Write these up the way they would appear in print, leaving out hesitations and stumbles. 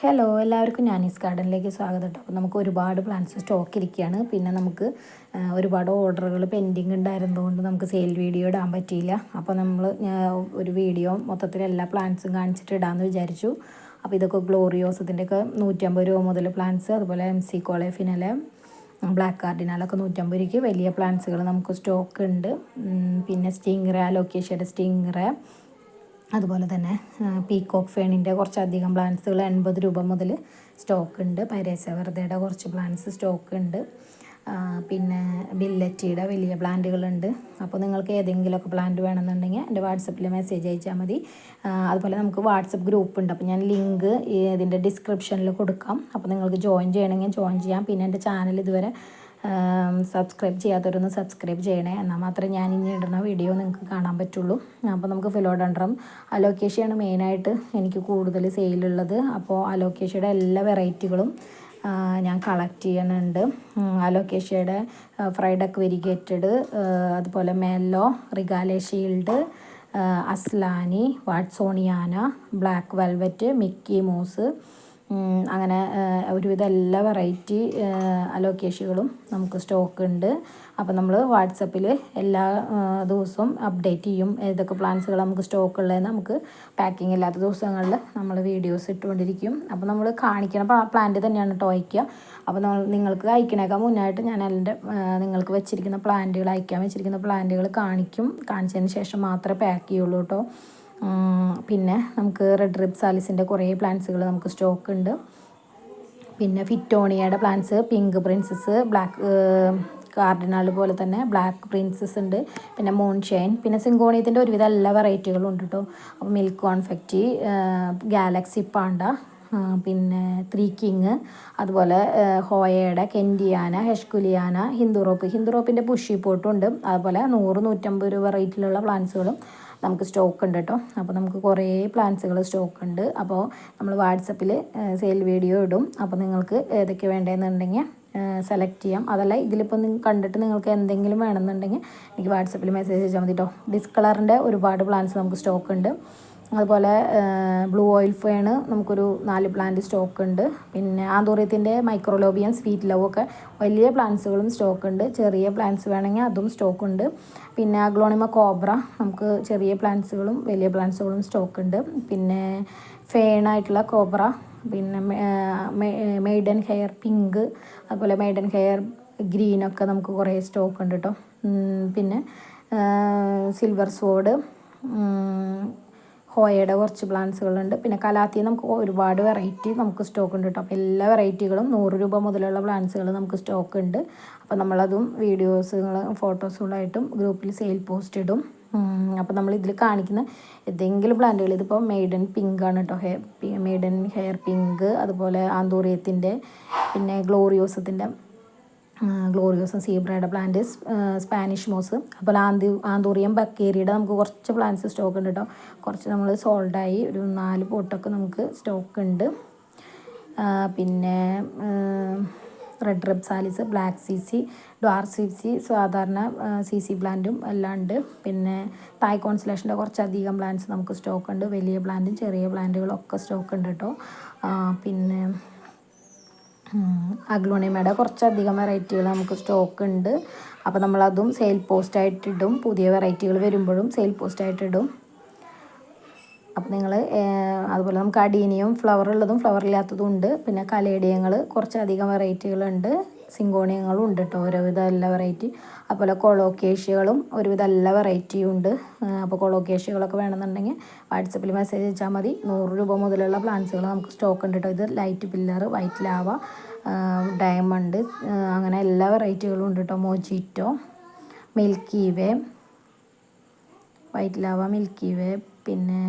Hello എല്ലാവർക്കും ഞാനീസ് ഗാർഡനിലേക്ക് സ്വാഗതം കേട്ടോ. അപ്പോൾ നമുക്ക് ഒരുപാട് പ്ലാന്റ്സ് സ്റ്റോക്ക് ഇരിക്കുകയാണ്. പിന്നെ നമുക്ക് ഒരുപാട് ഓർഡറുകൾ പെൻഡിങ് ഉണ്ടായിരുന്നതുകൊണ്ട് നമുക്ക് സെയിൽ വീഡിയോ ഇടാൻ പറ്റിയില്ല. അപ്പോൾ നമ്മൾ ഒരു വീഡിയോ മൊത്തത്തിൽ എല്ലാ പ്ലാന്റ്സും കാണിച്ചിട്ട് ഇടാമെന്ന് വിചാരിച്ചു. അപ്പോൾ ഇതൊക്കെ ഗ്ലോറിയോസ്, ഇതിൻ്റെയൊക്കെ 150 രൂപ മുതൽ പ്ലാന്റ്സ്, അതുപോലെ MC കോളേ ഫിനലെ, ബ്ലാക്ക് കാർഡിനാലൊക്കെ 150 രൂപയ്ക്ക് വലിയ പ്ലാന്റ്സുകൾ നമുക്ക് സ്റ്റോക്ക് ഉണ്ട്. പിന്നെ സ്റ്റിംഗ്റേ, അലോക്കേഷ്യയുടെ സ്റ്റിംഗ്റേ, അതുപോലെ തന്നെ പീകോക്ക് ഫേണിൻ്റെ കുറച്ചധികം പ്ലാന്റ്സുകൾ 80 രൂപ മുതൽ സ്റ്റോക്ക് ഉണ്ട്. പൈരേസ വെറുതെയുടെ കുറച്ച് പ്ലാന്റ്സ് സ്റ്റോക്ക് ഉണ്ട്. പിന്നെ ബില്ലറ്റിയുടെ വലിയ പ്ലാന്റുകളുണ്ട്. അപ്പോൾ നിങ്ങൾക്ക് ഏതെങ്കിലുമൊക്കെ പ്ലാന്റ് വേണമെന്നുണ്ടെങ്കിൽ എൻ്റെ വാട്സപ്പിൽ മെസ്സേജ് അയച്ചാൽ മതി. അതുപോലെ നമുക്ക് വാട്സപ്പ് ഗ്രൂപ്പ് ഉണ്ട്. അപ്പോൾ ഞാൻ ലിങ്ക് ഇതിൻ്റെ ഡിസ്ക്രിപ്ഷനിൽ കൊടുക്കാം. അപ്പോൾ നിങ്ങൾക്ക് ജോയിൻ ചെയ്യണമെങ്കിൽ ജോയിൻ ചെയ്യാം. പിന്നെ എൻ്റെ ചാനൽ ഇതുവരെ സബ്സ്ക്രൈബ് ചെയ്യാത്തവരൊന്ന് സബ്സ്ക്രൈബ് ചെയ്യണേ, എന്നാൽ മാത്രമേ ഞാൻ ഇനി ഇടുന്ന വീഡിയോ നിങ്ങൾക്ക് കാണാൻ പറ്റുള്ളൂ. അപ്പോൾ നമുക്ക് ഫിലോഡൻഡ്രം, അലോക്കേഷ്യയാണ് മെയിനായിട്ട് എനിക്ക് കൂടുതൽ സെയിലുള്ളത്. അപ്പോൾ അലോക്കേഷ്യയുടെ എല്ലാ വെറൈറ്റികളും ഞാൻ കളക്ട് ചെയ്യുന്നുണ്ട്. അലോക്കേഷ്യയുടെ ഫ്രൈഡ് വെരിഗേറ്റഡ്, അതുപോലെ മെല്ലോ, റിഗാലെ ഷീൽഡ്, അസ്ലാനി, വാട്സോണിയാന, ബ്ലാക്ക് വെൽവെറ്റ്, മിക്കി മൂസ്, അങ്ങനെ ഒരുവിധം എല്ലാ വെറൈറ്റി അലോക്കേഷ്യകളും നമുക്ക് സ്റ്റോക്ക് ഉണ്ട്. അപ്പോൾ നമ്മൾ വാട്സപ്പിൽ എല്ലാ ദിവസവും അപ്ഡേറ്റ് ചെയ്യും ഏതൊക്കെ പ്ലാന്റ്സുകൾ നമുക്ക് സ്റ്റോക്ക് ഉള്ളതെന്ന്. നമുക്ക് പാക്കിംഗ് ഇല്ലാത്ത ദിവസങ്ങളിൽ നമ്മൾ വീഡിയോസ് ഇട്ടുകൊണ്ടിരിക്കും. അപ്പോൾ നമ്മൾ കാണിക്കുന്ന പ്ലാന്റ് തന്നെയാണ് കേട്ടോ അയക്കുക. അപ്പോൾ നിങ്ങൾക്ക് അയക്കണേക്കാൾ മുന്നായിട്ട് ഞാൻ നിങ്ങൾക്ക് വെച്ചിരിക്കുന്ന പ്ലാന്റുകൾ, അയക്കാൻ വെച്ചിരിക്കുന്ന പ്ലാന്റുകൾ കാണിച്ചതിന് ശേഷം മാത്രമേ പാക്ക് ചെയ്യുള്ളൂ കേട്ടോ. പിന്നെ നമുക്ക് റെഡ് റിപ്സാലിസിൻ്റെ കുറേ പ്ലാന്റ്സുകൾ നമുക്ക് സ്റ്റോക്ക് ഉണ്ട്. പിന്നെ ഫിറ്റോണിയയുടെ plants, pink princess, black cardinal പോലെ തന്നെ ബ്ലാക്ക് പ്രിൻസസ് ഉണ്ട്. പിന്നെ മൂൺഷൈൻ, പിന്നെ സിങ്കോണിയത്തിൻ്റെ ഒരുവിധം എല്ലാ വെറൈറ്റികളും ഉണ്ട് കേട്ടോ. അപ്പോൾ മിൽക്ക് കോൺഫെക്റ്റി, ഗാലക്സി പാണ്ട, പിന്നെ 3 കിങ്, അതുപോലെ ഹോയയുടെ കെൻഡിയാന, ഹെഷ്കുലിയാന, ഹിന്ദുറോപ്പിൻ്റെ പുഷി പോട്ടും ഉണ്ട്. അതുപോലെ 100-150 രൂപ റേറ്റിലുള്ള പ്ലാന്റ്സുകളും നമുക്ക് സ്റ്റോക്ക് ഉണ്ട് കേട്ടോ. അപ്പോൾ നമുക്ക് കുറേ പ്ലാന്റ്സുകൾ സ്റ്റോക്ക് ഉണ്ട്. അപ്പോൾ നമ്മൾ വാട്സപ്പിൽ സെയിൽ വീഡിയോ ഇടും. അപ്പോൾ നിങ്ങൾക്ക് ഏതൊക്കെ വേണ്ടതെന്നുണ്ടെങ്കിൽ സെലക്ട് ചെയ്യാം. അതല്ല, ഇതിലിപ്പോൾ കണ്ടിട്ട് നിങ്ങൾക്ക് എന്തെങ്കിലും വേണമെന്നുണ്ടെങ്കിൽ എനിക്ക് വാട്സപ്പിൽ മെസ്സേജ് അയച്ചാൽ മതി കേട്ടോ. ഡിസ്കളറിൻ്റെ ഒരുപാട് പ്ലാന്റ്സ് നമുക്ക് സ്റ്റോക്ക് ഉണ്ട്. അതുപോലെ ബ്ലൂ ഓയിൽ ഫേണ് നമുക്കൊരു 4 പ്ലാന്റ് സ്റ്റോക്ക് ഉണ്ട്. പിന്നെ ആന്തോറിയത്തിൻ്റെ മൈക്രോലോബിയം, സ്വീറ്റ് ലവ് ഒക്കെ വലിയ പ്ലാന്റ്സുകളും സ്റ്റോക്ക് ഉണ്ട്. ചെറിയ പ്ലാന്റ്സ് വേണമെങ്കിൽ അതും സ്റ്റോക്ക് ഉണ്ട്. പിന്നെ അഗ്ലോണിമ കോബ്ര നമുക്ക് ചെറിയ പ്ലാന്റ്സുകളും വലിയ പ്ലാന്റ്സുകളും സ്റ്റോക്ക് ഉണ്ട്. പിന്നെ ഫേണായിട്ടുള്ള കോബ്ര, പിന്നെ മെയ്ഡൻ ഹെയർ പിങ്ക്, അതുപോലെ മെയ്ഡൻ ഹെയർ ഗ്രീനൊക്കെ നമുക്ക് കുറേ സ്റ്റോക്ക് ഉണ്ട് കേട്ടോ. പിന്നെ സിൽവർ സ്വോർഡ്, ഹോയയുടെ കുറച്ച് പ്ലാന്റ്സുകളുണ്ട്. പിന്നെ കലാത്തി നമുക്ക് ഒരുപാട് വെറൈറ്റി നമുക്ക് സ്റ്റോക്ക് ഉണ്ട് കേട്ടോ. അപ്പോൾ എല്ലാ വെറൈറ്റികളും 100 രൂപ മുതലുള്ള പ്ലാന്റ്സുകൾ നമുക്ക് സ്റ്റോക്ക് ഉണ്ട്. അപ്പോൾ നമ്മളതും ഫോട്ടോസുകളായിട്ടും ഗ്രൂപ്പിൽ സെയിൽ പോസ്റ്റ് ഇടും. അപ്പോൾ നമ്മൾ ഇതിൽ കാണിക്കുന്ന ഏതെങ്കിലും പ്ലാന്റുകൾ, ഇതിപ്പോൾ മെയ്ഡൻ പിങ്ക് ആണ് കേട്ടോ, മെയ്ഡൻ ഹെയർ പിങ്ക്, അതുപോലെ ആന്തൂറിയത്തിൻ്റെ, പിന്നെ ഗ്ലോറിയോസും സീബ്രയുടെ പ്ലാന്റ്, സ്പാനിഷ് മോസ്, അതുപോലെ ആന്തൂറിയം ബക്കേരിയുടെ നമുക്ക് കുറച്ച് പ്ലാന്റ്സ് സ്റ്റോക്ക് ഉണ്ട് കേട്ടോ. കുറച്ച് നമ്മൾ സോൾഡായി ഒരു 4 പോട്ടൊക്കെ നമുക്ക് സ്റ്റോക്ക് ഉണ്ട്. പിന്നെ റെഡ് റിപ്സാലിസ്, ബ്ലാക്ക് CC, ഡ്വാർഫ് CC, സാധാരണ CC പ്ലാന്റും എല്ലാം ഉണ്ട്. പിന്നെ തായ് കോൺസ്റ്റലേഷൻ്റെ കുറച്ചധികം പ്ലാന്റ്സ് നമുക്ക് സ്റ്റോക്ക് ഉണ്ട്. വലിയ പ്ലാന്റും ചെറിയ പ്ലാന്റുകളൊക്കെ സ്റ്റോക്ക് ഉണ്ട് കേട്ടോ. പിന്നെ അഗ്ലോണിമയുടെ കുറച്ചധികം വെറൈറ്റികൾ നമുക്ക് സ്റ്റോക്ക് ഉണ്ട്. അപ്പോൾ നമ്മളതും സെയിൽ പോസ്റ്റായിട്ടിടും. പുതിയ വെറൈറ്റികൾ വരുമ്പോഴും സെയിൽ പോസ്റ്റായിട്ടിടും. അപ്പോൾ നിങ്ങൾ അതുപോലെ നമുക്ക് അഡീനിയം ഫ്ലവർ ഉള്ളതും ഫ്ലവർ ഇല്ലാത്തതും ഉണ്ട്. പിന്നെ കലേഡിയങ്ങൾ കുറച്ചധികം വെറൈറ്റികളുണ്ട്. സിങ്കോണിയങ്ങളും ഉണ്ട് കേട്ടോ, ഒരുവിധം എല്ലാ വെറൈറ്റി. അതുപോലെ കൊളോക്കേഷ്യകളും ഒരുവിധം എല്ലാ വെറൈറ്റിയും ഉണ്ട്. അപ്പോൾ കൊളോക്കേഷ്യകളൊക്കെ വേണമെന്നുണ്ടെങ്കിൽ വാട്സപ്പിൽ മെസ്സേജ് അയച്ചാൽ മതി. 100 രൂപ മുതലുള്ള പ്ലാന്റ്സുകൾ നമുക്ക് സ്റ്റോക്ക് ഉണ്ട് കേട്ടോ. ഇത് light pillar, white lava, diamond, അങ്ങനെ എല്ലാ വെറൈറ്റികളും ഉണ്ട് കേട്ടോ. മോജിറ്റോ, മിൽക്കി വേ, വൈറ്റ് ലാവ, മിൽക്കി വേ, പിന്നെ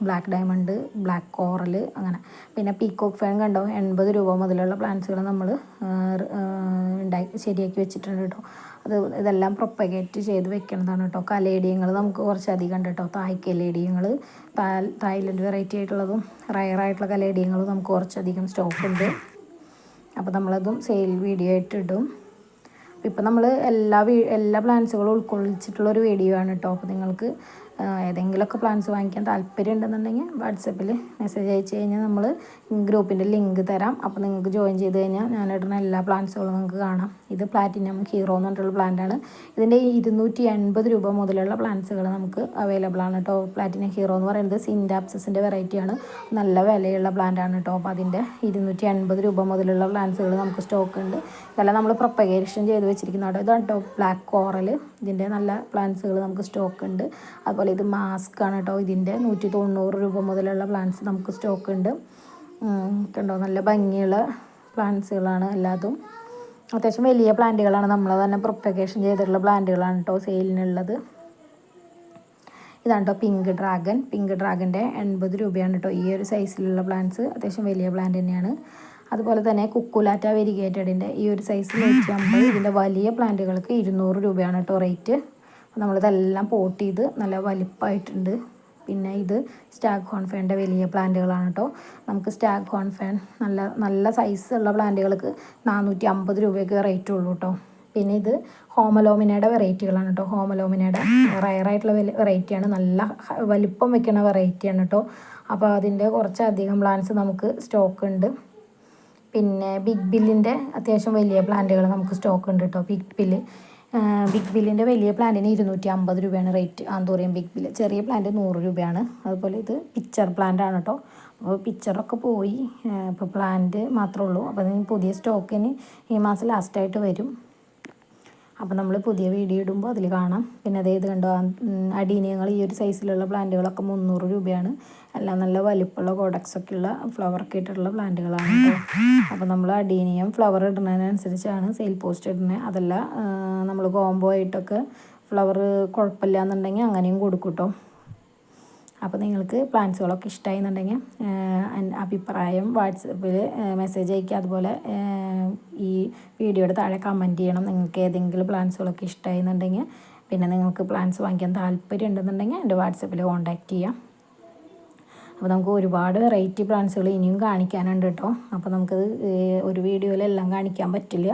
ബ്ലാക്ക് ഡയമണ്ട്, ബ്ലാക്ക് കോറൽ, അങ്ങനെ. പിന്നെ പീകോക്ക് ഫേൺ കണ്ടോ, 80 രൂപ മുതലുള്ള പ്ലാന്റ്സുകൾ നമ്മൾ ശരിയാക്കി വെച്ചിട്ടുണ്ട് കേട്ടോ. ഇതെല്ലാം പ്രൊപ്പഗേറ്റ് ചെയ്ത് വെക്കുന്നതാണ് കേട്ടോ. കലേഡിയങ്ങൾ നമുക്ക് കുറച്ചധികം ഉണ്ട് കേട്ടോ. തായ് കലേഡിയങ്ങൾ, തായ്ലൻഡ് വെറൈറ്റി ആയിട്ടുള്ളതും റയറായിട്ടുള്ള കലേഡിയങ്ങളും നമുക്ക് കുറച്ചധികം സ്റ്റോക്ക് ഉണ്ട്. അപ്പോൾ നമ്മളതും സെയിൽ വീഡിയോ ആയിട്ട് ഇടും. ഇപ്പം നമ്മൾ എല്ലാ പ്ലാന്റ്സുകളും ഉൾക്കൊള്ളിച്ചിട്ടുള്ളൊരു വീഡിയോ ആണ് കേട്ടോ. അപ്പോൾ നിങ്ങൾക്ക് ഏതെങ്കിലുമൊക്കെ പ്ലാന്റ്സ് വാങ്ങിക്കാൻ താല്പര്യം ഉണ്ടെന്നുണ്ടെങ്കിൽ വാട്സപ്പിൽ മെസ്സേജ് അയച്ചു കഴിഞ്ഞാൽ നമ്മൾ ഗ്രൂപ്പിൻ്റെ ലിങ്ക് തരാം. അപ്പോൾ നിങ്ങൾക്ക് ജോയിൻ ചെയ്ത് കഴിഞ്ഞാൽ ഞാനിടുന്ന എല്ലാ പ്ലാന്റ്സുകളും നിങ്ങൾക്ക് കാണാം. ഇത് പ്ലാറ്റിനം ഹീറോ എന്ന് പറഞ്ഞിട്ടുള്ള പ്ലാന്റാണ്. ഇതിൻ്റെ 280 രൂപ മുതലുള്ള പ്ലാന്റ്സുകൾ നമുക്ക് അവൈലബിൾ ആണ് കേട്ടോ. പ്ലാറ്റിനം ഹീറോ എന്ന് പറയുന്നത് സിൻഡാപ്സിൻ്റെ വെറൈറ്റിയാണ്. നല്ല വിലയുള്ള പ്ലാന്റാണ് കേട്ടോ. അപ്പോൾ അതിൻ്റെ 280 രൂപ മുതലുള്ള പ്ലാന്റ്സുകൾ നമുക്ക് സ്റ്റോക്ക് ഉണ്ട്. ഇതെല്ലാം നമ്മൾ പ്രൊപ്പഗേഷൻ ചെയ്ത് വെച്ചിരിക്കുന്ന കേട്ടോ. ഇതാണ് കേട്ടോ ബ്ലാക്ക് കോറൽ. ഇതിൻ്റെ നല്ല പ്ലാന്റ്സുകൾ നമുക്ക് സ്റ്റോക്ക് ഉണ്ട്. അതുപോലെ ഇത് മാസ്ക് ആണ് കേട്ടോ. ഇതിൻ്റെ 190 രൂപ മുതലുള്ള പ്ലാന്റ്സ് നമുക്ക് സ്റ്റോക്ക് ഉണ്ട്. കണ്ടോ നല്ല ഭംഗിയുള്ള പ്ലാന്റ്സുകളാണ് എല്ലാതും. അത്യാവശ്യം വലിയ പ്ലാന്റുകളാണ്, നമ്മൾ തന്നെ പ്രൊപ്പഗേഷൻ ചെയ്തിട്ടുള്ള പ്ലാന്റുകളാണ് കേട്ടോ സെയിലിനുള്ളത്. ഇതാണ് കേട്ടോ പിങ്ക് ഡ്രാഗൻ്റെ 80 രൂപയാണ് കേട്ടോ ഈ ഒരു സൈസിലുള്ള പ്ലാന്റ്സ്. അത്യാവശ്യം വലിയ പ്ലാന്റ് തന്നെയാണ്. അതുപോലെ തന്നെ കുക്കുലാറ്റ വെരിഗേറ്റഡിൻ്റെ ഈ ഒരു സൈസ് 150. ഇതിൻ്റെ വലിയ പ്ലാന്റുകൾക്ക് 200 രൂപയാണ് കേട്ടോ റേറ്റ്. നമ്മളിതെല്ലാം പോട്ട് ചെയ്ത് നല്ല വലിപ്പമായിട്ടുണ്ട്. പിന്നെ ഇത് സ്റ്റാഗ് ഹോൺഫേൻ്റെ വലിയ പ്ലാന്റുകളാണ് കേട്ടോ. നമുക്ക് സ്റ്റാഗ് ഹോൺഫേൻ നല്ല സൈസുള്ള പ്ലാന്റുകൾക്ക് 450 രൂപയൊക്കെ റേറ്റ് ഉള്ളൂ കേട്ടോ. പിന്നെ ഇത് ഹോമലോമിനയുടെ വെറൈറ്റികളാണ് കേട്ടോ. ഹോമലോമിനയുടെ റയറായിട്ടുള്ള വെറൈറ്റിയാണ്, നല്ല വലിപ്പം വെക്കുന്ന വെറൈറ്റിയാണ് കേട്ടോ. അപ്പോൾ അതിൻ്റെ കുറച്ചധികം പ്ലാന്റ്സ് നമുക്ക് സ്റ്റോക്ക് ഉണ്ട്. പിന്നെ ബിഗ് ബില്ലിൻ്റെ അത്യാവശ്യം വലിയ പ്ലാന്റുകൾ നമുക്ക് സ്റ്റോക്ക് ഉണ്ട് കേട്ടോ. ബിഗ് ബില്ലിൻ്റെ വലിയ പ്ലാന്റിന് 250 രൂപയാണ് റേറ്റ്. Anthurium big bill. ചെറിയ പ്ലാന്റ് 100 രൂപയാണ്. അതുപോലെ ഇത് പിക്ചർ പ്ലാന്റ് ആണ് കേട്ടോ. അപ്പോൾ പിക്ചറൊക്കെ പോയി, ഇപ്പോൾ പ്ലാന്റ് മാത്രമേ ഉള്ളൂ. അപ്പോൾ അതിന് പുതിയ സ്റ്റോക്കിന് ഈ മാസം ലാസ്റ്റായിട്ട് വരും. അപ്പോൾ നമ്മൾ പുതിയ വീഡിയോ ഇടുമ്പോൾ അതിൽ കാണാം. പിന്നെ അതേത് കണ്ടോ അഡീനിയങ്ങൾ ഈ ഒരു സൈസിലുള്ള പ്ലാന്റുകളൊക്കെ 300 രൂപയാണ്. എല്ലാം നല്ല വലിപ്പമുള്ള കോഡക്സൊക്കെ ഉള്ള ഫ്ലവറൊക്കെ ഇട്ടിട്ടുള്ള പ്ലാന്റുകളാണ് കേട്ടോ. അപ്പോൾ നമ്മൾ അഡീനിയം ഫ്ലവർ ഇടുന്നതിനനുസരിച്ചാണ് സെയിൽ പോസ്റ്റ് ഇടുന്നത്. അതല്ല നമ്മൾ കോംബോ ആയിട്ടൊക്കെ ഫ്ലവർ കുഴപ്പമില്ല എന്നുണ്ടെങ്കിൽ അങ്ങനെയും കൊടുക്കും കേട്ടോ. അപ്പോൾ നിങ്ങൾക്ക് പ്ലാന്റ്സുകളൊക്കെ ഇഷ്ടമായി എന്നുണ്ടെങ്കിൽ അഭിപ്രായം വാട്സപ്പിൽ മെസ്സേജ് അയക്കുക. അതുപോലെ ഈ വീഡിയോയുടെ താഴെ കമൻറ്റ് ചെയ്യണം നിങ്ങൾക്ക് ഏതെങ്കിലും പ്ലാന്റ്സുകളൊക്കെ ഇഷ്ടമായി എന്നുണ്ടെങ്കിൽ. പിന്നെ നിങ്ങൾക്ക് പ്ലാന്റ്സ് വാങ്ങിക്കാൻ താല്പര്യം ഉണ്ടെന്നുണ്ടെങ്കിൽ എൻ്റെ വാട്സപ്പിൽ കോൺടാക്റ്റ് ചെയ്യാം. അപ്പോൾ നമുക്ക് ഒരുപാട് വെറൈറ്റി പ്ലാന്റ്സുകൾ ഇനിയും കാണിക്കാനുണ്ട് കേട്ടോ. അപ്പോൾ നമുക്കത് ഒരു വീഡിയോയിലെല്ലാം കാണിക്കാൻ പറ്റില്ല.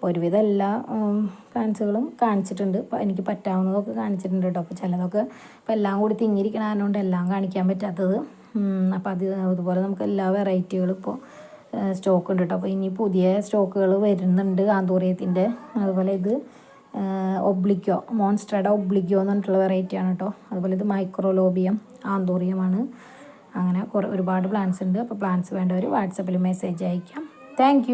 ഒരുവിധം എല്ലാ പ്ലാന്റ്സുകളും കാണിച്ചിട്ടുണ്ട്. ഇപ്പോൾ എനിക്ക് പറ്റാവുന്നതൊക്കെ കാണിച്ചിട്ടുണ്ട് കേട്ടോ. അപ്പോൾ ചിലതൊക്കെ ഇപ്പോൾ എല്ലാം കൂടി തിങ്ങിയിരിക്കണതുകൊണ്ട് എല്ലാം കാണിക്കാൻ പറ്റാത്തത്. അപ്പോൾ അതുപോലെ നമുക്ക് എല്ലാ വെറൈറ്റികളും ഇപ്പോൾ സ്റ്റോക്ക് ഉണ്ട് കേട്ടോ. അപ്പോൾ ഇനി പുതിയ സ്റ്റോക്കുകൾ വരുന്നുണ്ട് ആന്തൂറിയത്തിൻ്റെ. അതുപോലെ ഇത് ഒബ്ലിക്കോ, മോൺസ്റ്ററുടെ ഒബ്ലിക്കോ എന്ന് പറഞ്ഞിട്ടുള്ള വെറൈറ്റിയാണ് കേട്ടോ. അതുപോലെ ഇത് മൈക്രോലോബിയം ആന്തൂറിയമാണ്. അങ്ങനെ ഒരുപാട് പ്ലാന്റ്സ് ഉണ്ട്. അപ്പോൾ പ്ലാന്റ്സ് വേണ്ടവർ വാട്സപ്പിൽ മെസ്സേജ് അയക്കാം. താങ്ക്